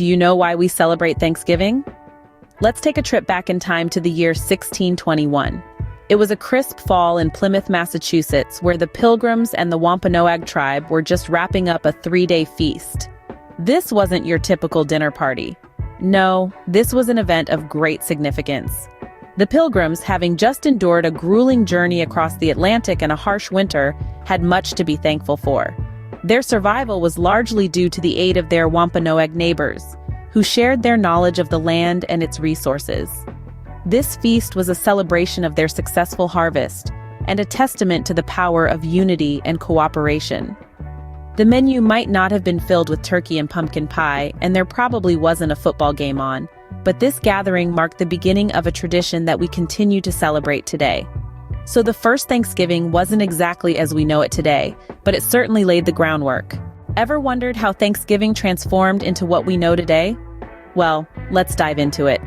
Do you know why we celebrate Thanksgiving? Let's take a trip back in time to the year 1621. It was a crisp fall in Plymouth, Massachusetts, where the Pilgrims and the Wampanoag tribe were just wrapping up a 3-day feast. This wasn't your typical dinner party. No, this was an event of great significance. The Pilgrims, having just endured a grueling journey across the Atlantic and a harsh winter, had much to be thankful for. Their survival was largely due to the aid of their Wampanoag neighbors, who shared their knowledge of the land and its resources. This feast was a celebration of their successful harvest and a testament to the power of unity and cooperation. The menu might not have been filled with turkey and pumpkin pie, and there probably wasn't a football game on, but this gathering marked the beginning of a tradition that we continue to celebrate today. So the first Thanksgiving wasn't exactly as we know it today, but it certainly laid the groundwork. Ever wondered how Thanksgiving transformed into what we know today? Well, let's dive into it.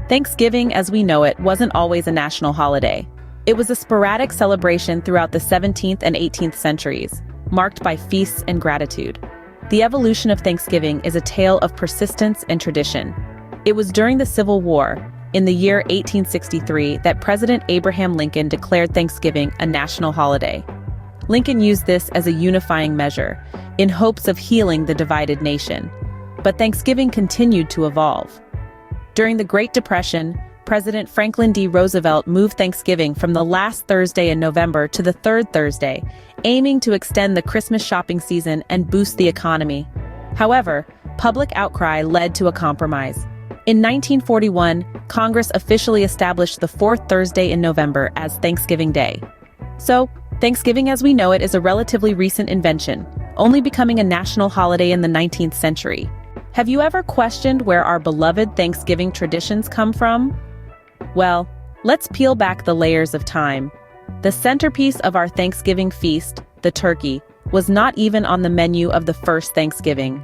Thanksgiving, as we know it, wasn't always a national holiday. It was a sporadic celebration throughout the 17th and 18th centuries, marked by feasts and gratitude. The evolution of Thanksgiving is a tale of persistence and tradition. It was during the Civil War, in the year 1863, that President Abraham Lincoln declared Thanksgiving a national holiday. Lincoln used this as a unifying measure, in hopes of healing the divided nation. But Thanksgiving continued to evolve. During the Great Depression, President Franklin D. Roosevelt moved Thanksgiving from the last Thursday in November to the third Thursday, aiming to extend the Christmas shopping season and boost the economy. However, public outcry led to a compromise. In 1941, Congress officially established the fourth Thursday in November as Thanksgiving Day. So, Thanksgiving as we know it is a relatively recent invention, only becoming a national holiday in the 19th century. Have you ever questioned where our beloved Thanksgiving traditions come from? Well, let's peel back the layers of time. The centerpiece of our Thanksgiving feast, the turkey, was not even on the menu of the first Thanksgiving.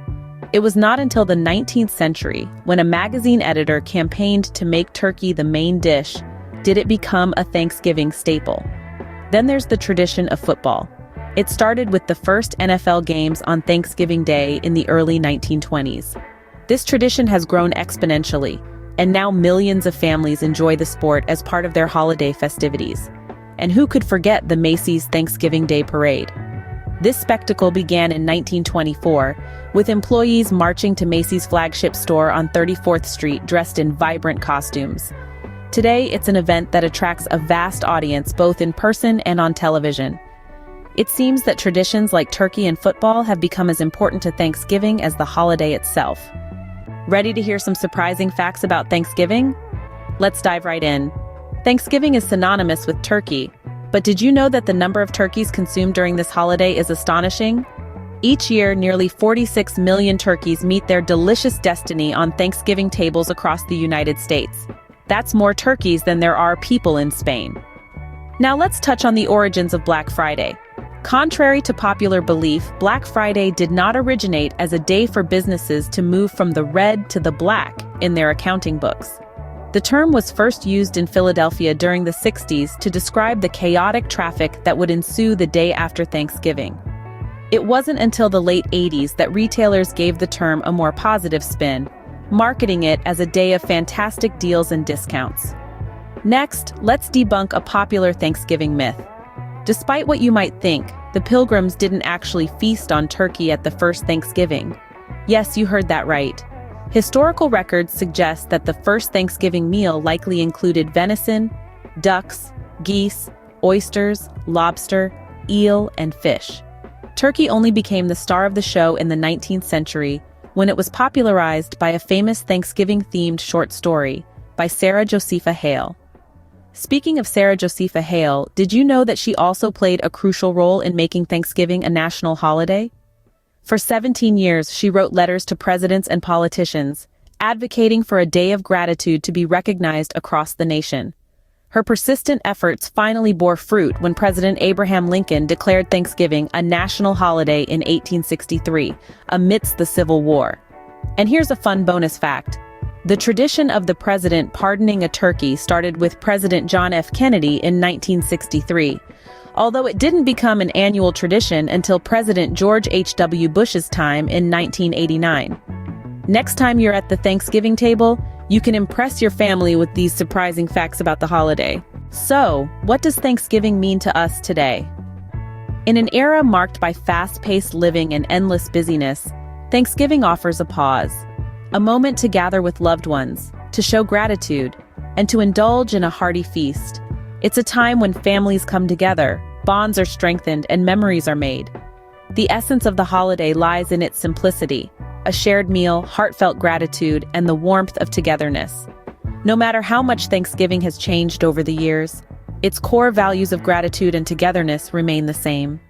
It was not until the 19th century, when a magazine editor campaigned to make turkey the main dish, did it become a Thanksgiving staple. Then there's the tradition of football. It started with the first NFL games on Thanksgiving Day in the early 1920s. This tradition has grown exponentially, and now millions of families enjoy the sport as part of their holiday festivities. And who could forget the Macy's Thanksgiving Day Parade? This spectacle began in 1924, with employees marching to Macy's flagship store on 34th Street dressed in vibrant costumes. Today, it's an event that attracts a vast audience both in person and on television. It seems that traditions like turkey and football have become as important to Thanksgiving as the holiday itself. Ready to hear some surprising facts about Thanksgiving? Let's dive right in. Thanksgiving is synonymous with turkey, but did you know that the number of turkeys consumed during this holiday is astonishing? Each year, nearly 46 million turkeys meet their delicious destiny on Thanksgiving tables across the United States. That's more turkeys than there are people in Spain. Now let's touch on the origins of Black Friday. Contrary to popular belief, Black Friday did not originate as a day for businesses to move from the red to the black in their accounting books. The term was first used in Philadelphia during the 60s to describe the chaotic traffic that would ensue the day after Thanksgiving. It wasn't until the late 80s that retailers gave the term a more positive spin, marketing it as a day of fantastic deals and discounts. Next, let's debunk a popular Thanksgiving myth. Despite what you might think, the Pilgrims didn't actually feast on turkey at the first Thanksgiving. Yes, you heard that right. Historical records suggest that the first Thanksgiving meal likely included venison, ducks, geese, oysters, lobster, eel, and fish. Turkey only became the star of the show in the 19th century when it was popularized by a famous Thanksgiving-themed short story by Sarah Josepha Hale. Speaking of Sarah Josepha Hale, did you know that she also played a crucial role in making Thanksgiving a national holiday? For 17 years, she wrote letters to presidents and politicians, advocating for a day of gratitude to be recognized across the nation. Her persistent efforts finally bore fruit when President Abraham Lincoln declared Thanksgiving a national holiday in 1863, amidst the Civil War. And here's a fun bonus fact. The tradition of the president pardoning a turkey started with President John F. Kennedy in 1963, although it didn't become an annual tradition until President George H.W. Bush's time in 1989. Next time you're at the Thanksgiving table, you can impress your family with these surprising facts about the holiday. So, what does Thanksgiving mean to us today? In an era marked by fast-paced living and endless busyness, Thanksgiving offers a pause, a moment to gather with loved ones, to show gratitude, and to indulge in a hearty feast. It's a time when families come together, bonds are strengthened, and memories are made. The essence of the holiday lies in its simplicity, a shared meal, heartfelt gratitude, and the warmth of togetherness. No matter how much Thanksgiving has changed over the years, its core values of gratitude and togetherness remain the same.